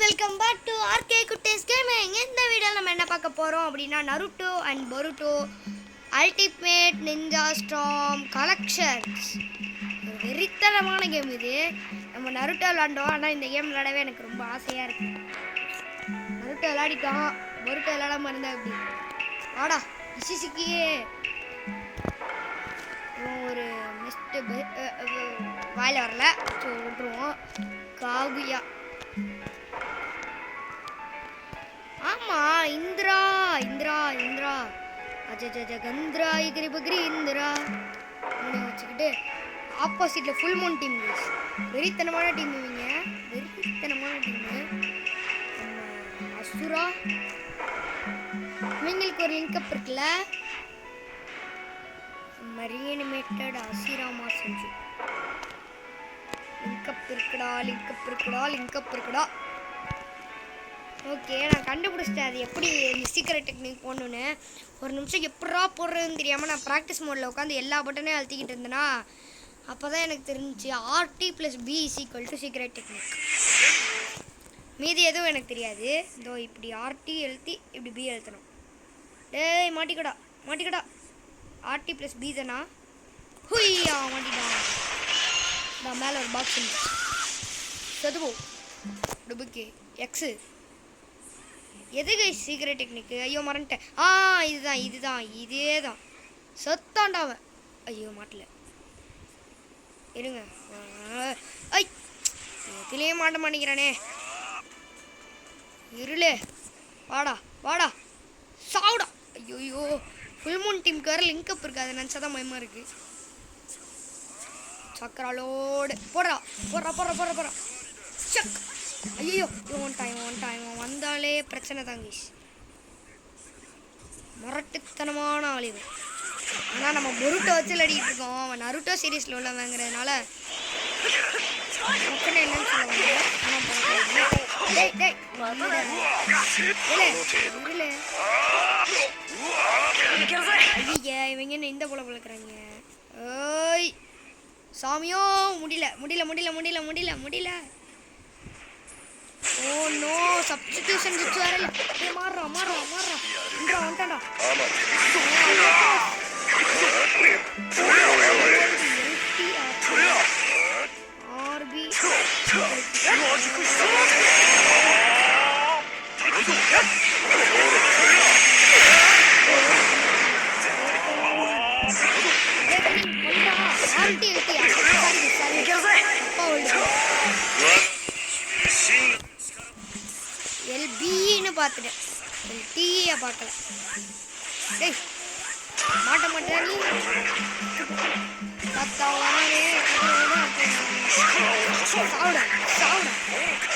Welcome back to RK குட்டேஸ் gaming. இந்த வீடியோவில் நம்ம என்ன பார்க்க போகிறோம் அப்படின்னா Naruto and Boruto ultimate ninja storm collections. ஒரு வெறித்தனமான கேம் இது. நம்ம நருட்டோ விளாண்டோம், ஆனால் இந்த கேம் விளாடவே எனக்கு ரொம்ப ஆசையாக இருக்குது. நருட்டோ விளாடிட்டோம், பொருட்டோ விளாடாமல் இருந்தால் எப்படி? ஆடா இசிசிக்கியே ஒரு மிஸ்ட்டு வாயில் வரல, ஸோ விட்டுருவோம். காகுயா, ஆமா இந்திரா இந்திரா இந்திரா அஜகந்திரா இகிரி பகிரி இந்திரா வச்சுக்கிட்டு ஆப்போசிட்ல ஃபுல் மூன் டீம். வெறித்தனமான டீம் இவங்க, வெறித்தனமான டீமு. அசுரா இவங்களுக்கு ஒரு லிங்கப் இருக்குல்ல, ரீஅனிமேட்டட் அசிராமா செஞ்சு லிங்கப் இருக்குடா லிங்கப் இருக்குடா லிங்கப் இருக்குடா. ஓகே, நான் கண்டுபிடிச்சிட்டேன் அது எப்படி இந்த சீக்ரெட் டெக்னிக் போடணுன்னு. ஒரு நிமிஷம் எப்படா போடுறதுன்னு தெரியாமல் நான் ப்ராக்டிஸ் மோடில் உட்காந்து எல்லா பட்டனையும் அழுத்திக்கிட்டு இருந்தேன்னா அப்போ தான் எனக்கு தெரிஞ்சிச்சு RT + B = சீக்ரெட் டெக்னிக். மீதி எதுவும் எனக்கு தெரியாது. இதோ இப்படி RT எழுத்தி இப்படி B எழுத்தணும். டேய் மாட்டிக்கடா மாட்டிக்கடா. RT + B தானா? ஹுய்யா மாட்டிட்டான். நான் மேலே ஒரு பாக்ஸ் செதுவோ டுபுக்கே எக்ஸு. எதுக்கு சீக்ரெட் டெக்னிக்கு? ஐயோ மறந்துட்டேன். இதுதான் இதுதான் இதே தான். செத்தாண்டாவன். ஐயோ மாட்டல, இருங்க. ஐ எதுலேயே மாட்ட மாட்டேங்கிறானே. இருளே வாடா வாடா சாவுடா. ஐயோ ஃபுல் மூன் டீமுக்கு வேறு லிங்கப் இருக்குது, அதை நினச்சா தான் பயமாக இருக்குது. சக்கராலோடு போடுறா போடுறா போடுறா போடுறா போடுறா சக். ஐயோ ஒன் டைம் வந்தாலே பிரச்சனை தாங்க. முரட்டுத்தனமான ஆளிவு. ஆனால் நம்ம பொருட்டோ வச்சு விளையாடிட்டு இருக்கோம். அவன் நருட்டோ சீரீஸில் உள்ள வாங்குறதுனால பிரச்சனை என்னன்னு சொல்லுவாங்க. ஆனால் இவங்க என்ன இந்த போல பழக்கிறாங்க. ஓய் சாமியோ முடியல முடியல முடியல முடியல முடியல முடியல. ஓ நோ, சப்ஸ்டிடியூஷன் கிட்ஸ் வரல. ஏ மாறா மாறா மாறா. இங்க வந்துடா. ஆர்பி எல்பின்னு பார்த்துட்டேன், டீயை பார்க்கல. டேய் மாட்ட மாட்டேன் நீ. சாவுடா சாவுடா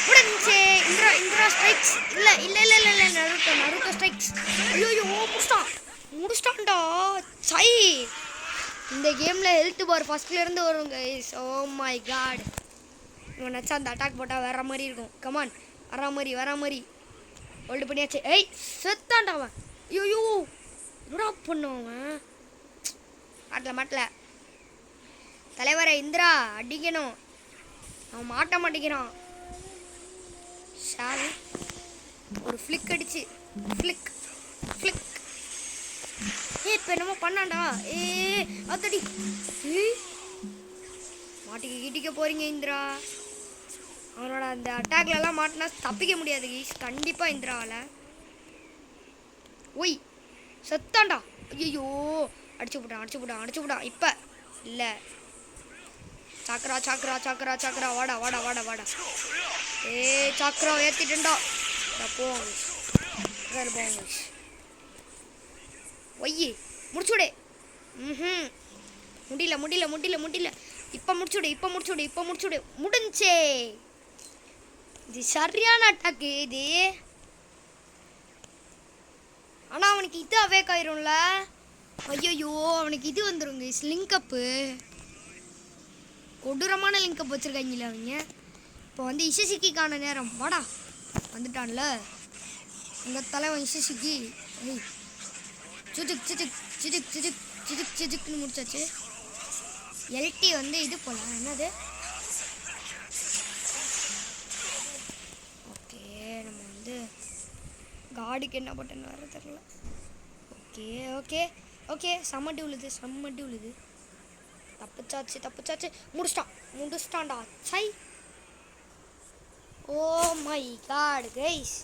முடிஞ்சே. இந்திரா இந்திரா ஸ்ட்ரைக்ஸ். இல்லை இல்லை இல்லை இல்லை இல்லை நருட்டோ நருட்டோ ஸ்ட்ரைக்ஸ். ஐயோ முடிச்சிட்டான்டா. சை, இந்த கேமில் ஹெல்த் பார் ஃபஸ்ட்லேருந்து வரும் கைஸ். O my God. இவன் நினச்சா அந்த அட்டாக் போட்டால் வர மாதிரி இருக்கும். கமான் வரா மாதிரி ஹோல்டு பண்ணியாச்சு. ஏய் செத்தான்டா அவன். ஐயோ என்னடா பண்ணுவான். மாட்டல தலைவரை இந்திரா அடிக்கணும். அவன் மாட்ட மாட்டேங்கிறான். சாவி ஒரு ஃப்ளிக் அடிச்சு ஃப்ளிக் ஃப்ளிக். இப்போ என்னமோ பண்ணாண்டா. அதடி மாட்டிக்க போறீங்க இந்திரா. அவனோட அந்த அட்டாக்லலாம் மாட்டினா தப்பிக்க முடியாது கைஸ் கண்டிப்பாக இந்திராவில். ஒய் செத்தாண்டா. ஐயோ அடிச்சு விட்டான். இப்போ இல்லை சாக்கரா சாக்கரா சாக்கரா சாக்கரா வாடா வாடா வாடா வாடா. சாக்கரா ஏற்றிட்டா போவாங்க போவாங்க. ஒய்யி முடிச்சுடே. முடியல முடியல முடியல முடியல. இப்போ முடிச்சுடு முடிஞ்சே. இது சரியான அட்டாக்கு இது. ஆனால் அவனுக்கு இது அவேக் ஆயிரும்ல. ஐயோ அவனுக்கு இது வந்துருங்க லிங்கப்பு. கொடூரமான லிங்கப் வச்சுருக்காங்களே அவங்க. இப்போ வந்து இசசிக்கிக்கான நேரம். வாடா வந்துட்டான்ல உங்கள் தலைவன் இசசிக்கி. சுஜுக் சிஜுக் சிஜுக் சிஜுக் சிஜுக் சிஜுக்னு முடிச்சாச்சு. எல்டி வந்து இது போல என்னது. ஓகே ஆடுக்கு என்ன பட்டன் வர தெரில. ஓகே ஓகே ஓகே, சம்மட்டி உழுது. தப்பிச்சாச்சு. முடிச்சிட்டான்டா. சை. Oh my god guys,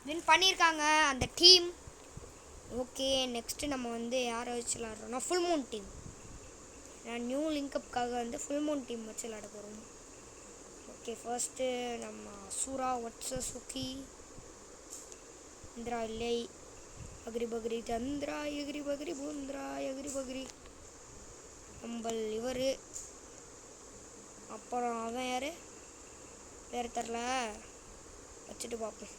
win பண்ணியிருக்காங்க அந்த டீம். ஓகே, நெக்ஸ்ட்டு நம்ம வந்து யாரை வச்சு விளாட்றோன்னா ஃபுல் மூன் டீம். நான் நியூ லிங்கப்புக்காக வந்து ஃபுல் மூன் டீம் வச்சு விளாட போகிறோம். ஓகே, ஃபர்ஸ்ட்டு நம்ம சூரா வட்சசுகி இந்திரா இல்லை, அக்ரி பக்ரி சந்திரா எகிரி பக்ரி பூந்திரா எகிரி பக்ரி நம்பல் இவர். அப்புறம் அவன் யார் வேறு தெரில, வச்சுட்டு பார்ப்போம்.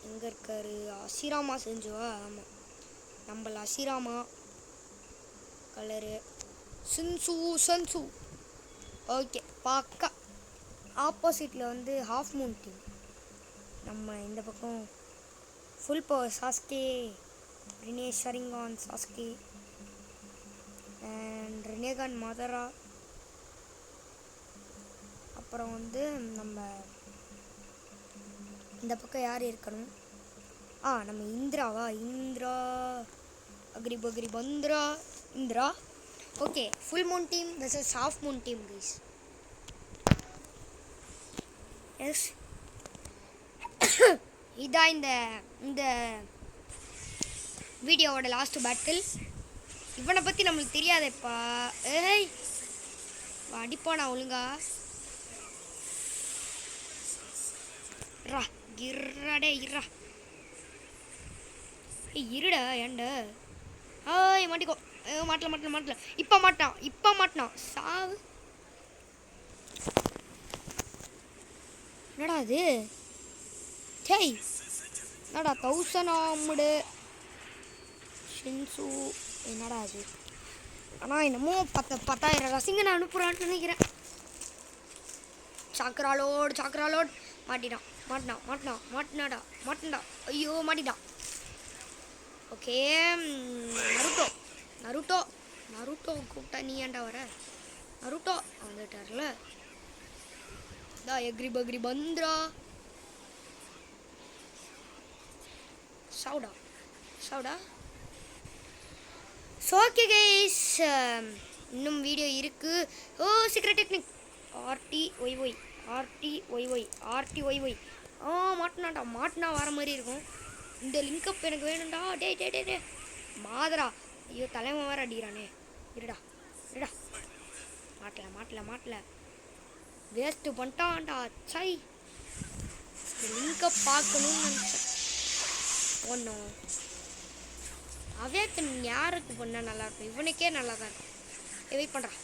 எங்கே இருக்காரு? அசிராமா செஞ்சுவா. ஆமாம், நம்மள அசிராமா கலரு சன்சு. ஓகே, பக்கா. ஆப்போசிட்டில் வந்து ஹாஃப் மூன் டீம். நம்ம இந்த பக்கம் full power Sasuke, Rinne Sharingan Sasuke and Rinnegan Madara. அப்புறம் வந்து நம்ம இந்த பக்கம் யார் இருக்கணும்? நம்ம இந்திரா அக்ரி பக்ரி பந்திரா Indra. Okay, full moon team versus half moon team guys. Yes, இதான் இந்த வீடியோவோட லாஸ்ட் பேட்டில். இவனை பற்றி நம்மளுக்கு தெரியாதேப்பா. ஏய், அடிப்பானா ஒழுங்கா? இருடா. இருடா ஏண்டா. மாட்டிக்கோ. மாட்டல. இப்போ மாட்டான். சாவு. என்னடா அது? டேய், என்னடா 1000 ஆமுடு ஷின்சு? என்னடா அது? ஆனால் என்னமோ 10,000 ரசிங்க நான் அனுப்புகிறான்னு நினைக்கிறேன். சாக்ராலோட் மாட்டினாடா. ஐயோ, மாட்டிட்டான். ஓகே, நருட்டோ கூப்பிட்டா நீ ஏன்டா வர? நருட்டோ வந்துட்டார்ல. எக்ரி பக்ரி பந்திரா சவுடா. ஓகே கைஸ், இன்னும் வீடியோ இருக்கு. Secret technique RTYY. மாட்டினா வர மாதிரி இருக்கும். இந்த லிங்கப் எனக்கு வேணும்டா. டே மாதரா. ஐயோ, தலைவன் வேறு அடிக்கிறானே. இருடா. மாட்டல. வேஸ்ட்டு பண்ணிட்டான்டா. சை, லிங்கப் பார்க்கணும்னு நினச்சேன். ஒன்றும் அவேக்கன் யாருக்கு பண்ணால் நல்லாயிருக்கும்? இவனுக்கே நல்லா தான் இருக்கும். வெயிட் பண்ணுறான்.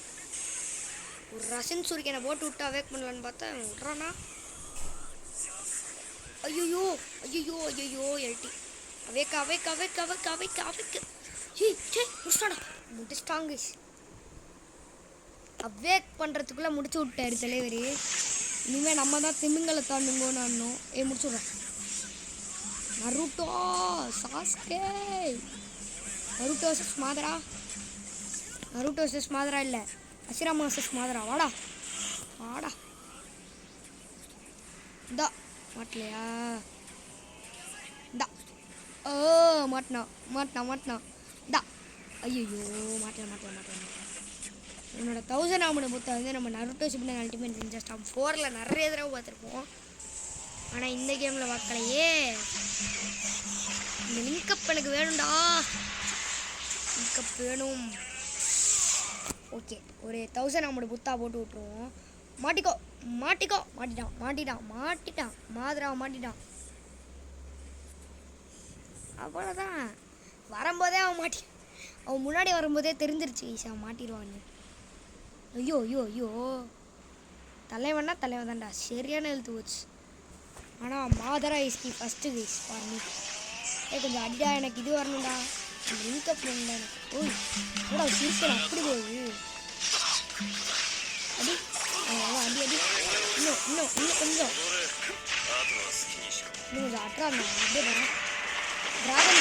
ஒரு ரசன் சுருக்கனை போட்டு விட்டு அவேக் பண்ணலான்னு பார்த்தா விட்றானா? ஐயோ எல்டி. அவேக். முடிச்சிட்டாங்க. அவேக் பண்ணுறதுக்குள்ளே முடிச்சு விட்டாரு தலைவர். இனிமேல் நம்ம தான் திமிங்கலை தாண்டுங்கன்னு ஆடணும். முடிச்சு விட்றேன். Naruto Sasuke. நருட்டோ வர்சஸ் மாதரா இல்லை, அசிராமா வர்சஸ் மாதரா. வாடா. இந்தா மாட்டலையா? இந்தா. மாட்டினா. இந்தா. ஐயோ, மாட்டல. என்னோட 1000 ஆமணி புத்தகம் வந்து நம்ம Naruto Shippuden ultimate ninja storm 4ல் நிறைய தடவை பார்த்துருப்போம். ஆனால் இந்த கேமில் பார்க்கலையே. இந்த லிங்கப் எனக்கு வேணும்டா. லிங்கப் வேணும். ஓகே, ஒரு 1000 ஆமணி புத்தா போட்டு விட்ருவோம். மாட்டிக்கோ. மாட்டிட்டான். மாதராவை மாட்டிட்டான். அவ்வளோதான். வரும்போதே அவன் முன்னாடி வரும்போதே தெரிஞ்சிருச்சு அவன் மாட்டிடுவான்னு. ஐயோ, தலைவன் தான்டா. சரியான எழுத்து போச்சு. ஆனால் மாதரா இஸ்கி ஃபஸ்ட்டு கைஸ் பாருங்க. கொஞ்சம் அடிடா, எனக்கு இது வரணும்டா. லிங்கப் வேணும்டா எனக்கு. ஓடா சிரிக்கணும் அப்படி போகுது. அடி. இன்னும் கொஞ்சம் அட்ராங்க. அப்படியே போகிறேன். டிராகன்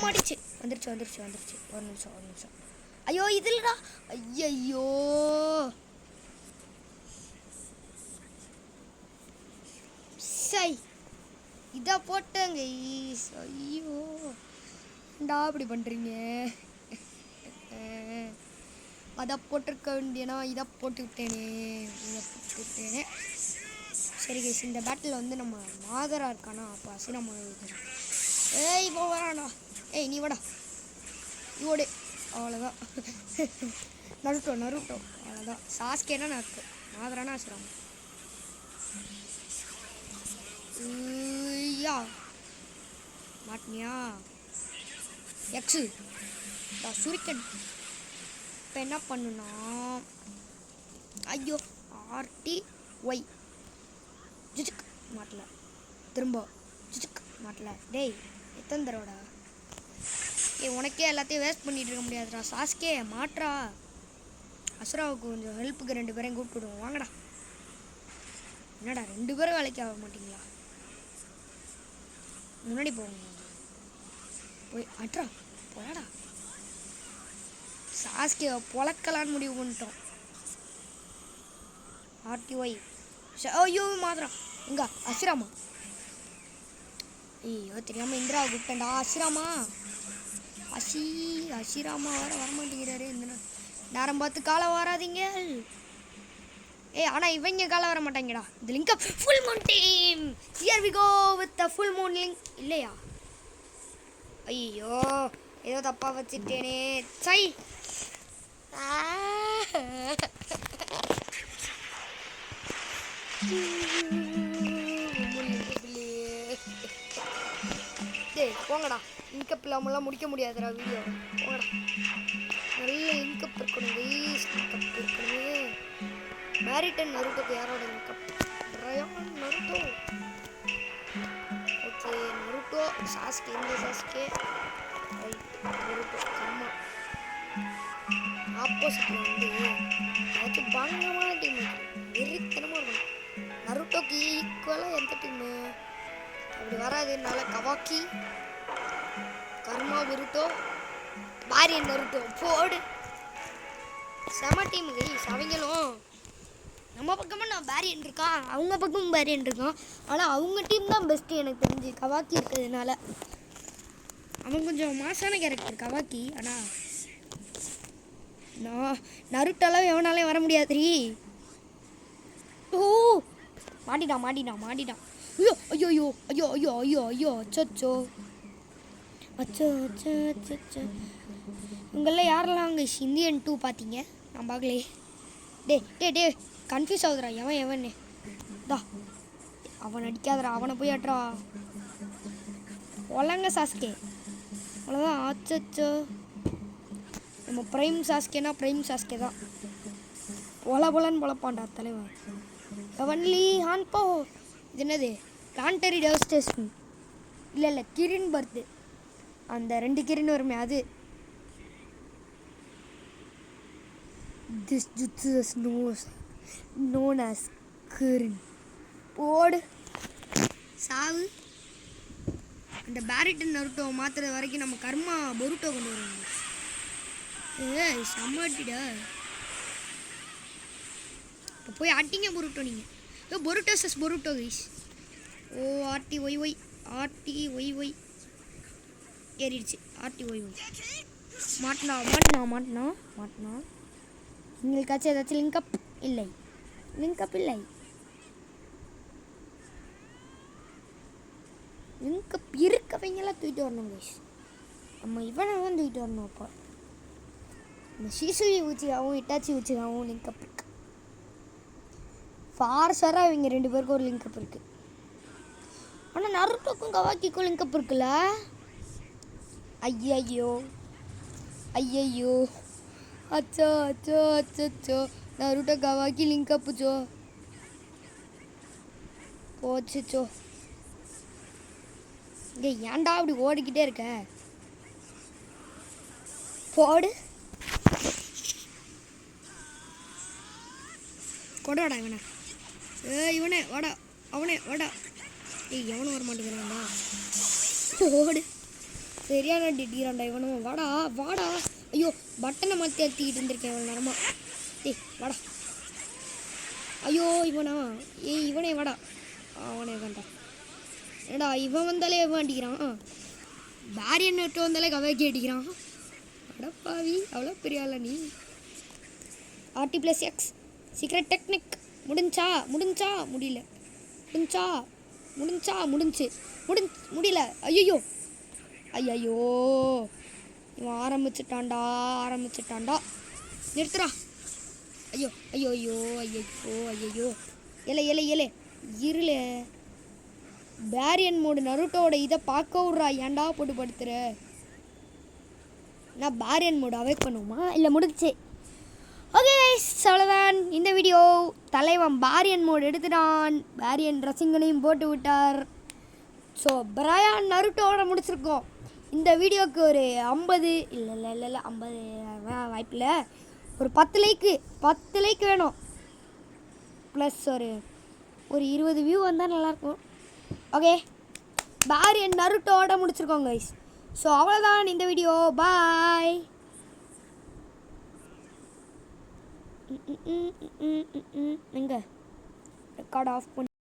மாட்டிச்சு. வந்துருச்சு. ஒரு நிமிஷம். ஐயோ, இதுலடா. ஐயோ, இதை போட்டேங்க. ஐயோ டா அப்படி பண்ணுறீங்க. அதை போட்டிருக்க வேண்டியனா இதை போட்டு விட்டேனே. சரி கைஸ், இந்த பேட்டில் வந்து நம்ம மாதரா இருக்கானா, அப்போ அசிரமா இருக்கிறான். ஏய் இப்போ வரானா. ஏய் நீ வாடா, ஓடு. அவ்வளோதான். நருட்டோ அவ்வளோதான். சாஸ்கேனா நருட்டோ, மாதரானா அசிரமா. யா மாட்டினியா எக்ஸு சுரிக்கன். இப்போ என்ன பண்ணுனா, ஐயோ ஆர்டி ஒய் ஜிஜுக் மாட்டல, திரும்ப ஜிஜுக் மாட்டல. டேய் எத்தனை தடவைடா? உனக்கே எல்லாத்தையும் வேஸ்ட் பண்ணிட்டு இருக்க முடியாதுடா. சாஸ்கே மாட்றா. அசுராவுக்கு கொஞ்சம் ஹெல்ப்புக்கு 2 பேரையும் கூப்பிட்டுடுவோம். வாங்கடா. என்னடா 2 பேரும் வேலைக்கு ஆக மாட்டீங்களா? முன்னாடி போங்க. போய் அட்ரா போடா. சாஸ்கே பொழக்கலான்னு முடிவு பண்ணிட்டோம். ஆர்டிஒய். ஐயோ மாத்திரா. எங்க அசிராமா? ஐயோ தெரியாம இந்திராவை கூப்பிட்டேன்டா. அசிராமா வரமாட்டேங்கிறாரு. இந்த நேரம் பார்த்து காலை வராதிங்க. ஆனால் இவங்க காலை வர மாட்டாங்கடா. இந்த link up full moon team. Here we go with the full moon link. இல்லையா? ஐயோ ஏதோ தப்பாக வச்சுட்டேனே. சை டேய் போங்கடா. லிங்கப் இல்லாமலாம் முடிக்க முடியாதுடா வீடியோ. போங்கடா. நிறைய லிங்கப் இருக்கணும். லிங்கப் இருக்கணும். மேரிட்டன் நருட்டோக்கு யாரோட லிங்கப்? ரயான் நருட்டோ. Okay Naruto Sasuke. இந்த சாஸ்கே நருட்டோ கர்மா. ஆப்போசிட்ல வந்து ஏதாச்சும் பயங்கரமான டீம் வெறித்தனமாக இருக்கும். நருட்டோக்கு ஈக்குவலாக எந்த டீமு அப்படி வராதுனால கவாக்கி கர்மா விருட்டோ பாரியன் நருட்டோ போடு. செம டீம் கைஸ். அவங்களும் நம்ம பக்கமும் நான் பேரியன் இருக்கான், அவங்க பக்கமும் பேரியன் இருக்கான். ஆனால் அவங்க டீம் தான் பெஸ்ட்டு எனக்கு தெரிஞ்சு கவாக்கி இருக்கிறதுனால. அவன் கொஞ்சம் மாசான கேரக்டர் கவாக்கி. ஆனால் நான் நருட்டோலாம் எவனாலே வர முடியாதுரி. ஓ மாட்டிட்டான். ஐயோ ஐயோ ஐயோ ஐயோ ஐயோ ஐயோ ஐயோ அச்சோ அச்சோ அச்சோ அச்சோ. உங்களில் யாரெல்லாம் அங்கே இந்தியன் 2 பார்த்தீங்க? நான் பார்க்கலே. டே கன்ஃபியூஸ் ஆகுதுடா. எவன் தா அவன் அடிக்காதடா. அவனை போய் அட்றா. ஒலங்க சாஸ்கே அவ்வளோதான். அச்சோ நம்ம ப்ரைம் சாஸ்கேனா ப்ரைம் சாஸ்கே தான். பொலன்னு பொழப்பான்டா தலைவன். ஒன்லி ஹான்போ. இது என்னது? Planetary devastation. இல்லை கிரின் பர்த்து. அந்த 2 கிரின் வருமே அது. This jutsu is known as Kirin. போடு சாவு. அந்த பேரிட்டன் நருட்டோ மாற்றுறது வரைக்கும் நம்ம கர்மா பொருட்டோ கொண்டு வருவாங்க. சம்மாட்டிடா. இப்போ போய் அட்டிங்க பொருட்டோ. நீங்கள் பொருட்டோ சஸ் பொருட்டோ கைஸ். ஓ ஆர்டி ஒய் ஏறிடுச்சு. ஆர்டி ஒய் மாட்டினா. உங்களுக்காச்சும் ஏதாச்சும் லிங்கப் இல்லை. லிங்கப் இருக்கவங்களாம் தூக்கிட்டு வரணும் கைஸ். நம்ம இவனை தான் தூக்கிட்டு வரணும். அப்போ நம்ம சீசுவி ஊச்சிகாவும் இட்டாச்சி ஊச்சிகாவும் லிங்கப் இருக்கு. ஃபார்ஸராக இவங்க 2 பேருக்கும் ஒரு லிங்கப் இருக்குது. ஆனால் நருட்டோக்கும் கவாக்கிக்கும் லிங்கப் இருக்குல்ல. ஐயோ அச்சோ நருட்டோ கவாக்கி லிங்கப்புச்சோ போச்சுச்சோ. இங்கே ஏன்டா அப்படி ஓடிக்கிட்டே இருக்க? போடு கொடாடா இவனை. இவனே வாடா. அவனே வாடா. எவனும் வர மாட்டேங்கிறான்டா. போடு சரியான டிடிக்கிறான்டா இவனும். வாடா. ஐயோ பட்டனை மாற்றி அழுத்திக்கிட்டு இருந்திருக்கேன் இவன் நேரமா. வாடா. ஐயோ இவனே வாடா. அவனே வேண்டாம். ஏடா இவன் வந்தாலே இவன் அடிக்கிறான், பேரியன் விட்டு வந்தாலே கவைக்கு அடிக்கிறான். அடப்பாவி, அவ்வளோ பெரிய ஆளா நீ? RT+X சீக்ரெட் டெக்னிக் முடிஞ்சா முடியல, முடிஞ்சு முடியல. ஐயோ இவன் ஆரம்பிச்சிட்டான்டா. நிறுத்துறா. ஐயோ ஏலே இருள. பேரியன் மோடு நருட்டோட இதை பார்க்க விட்றா, ஏன்டா போட்டு படுத்துற? நான் பேரியன் மோடு அவேக் பண்ணுமா இல்லை முடிஞ்சு? ஓகே கைஸ், அவ்வளோதான் இந்த வீடியோ. தலைவன் பேரியன் மோடு எடுத்துட்டான், பேரியன் ட்ரெஸ்ஸிங்கனையும் போட்டு விட்டார். ஸோ பிரையான் நருட்டோட முடிச்சிருக்கோம். இந்த வீடியோவுக்கு ஒரு 50 இல்லை 50 வாய்ப்பில்லை, ஒரு 10 லைக் வேணும். ப்ளஸ் ஒரு 20 வியூ வந்தால் நல்லாயிருக்கும். ஓகே, பேரியன் நருட்டோட முடிச்சிருக்கோம் கைஸ். ஸோ அவ்வளோதான் இந்த வீடியோ. பாய். எங்க ரெக்கார்ட் ஆஃப் பண்ணி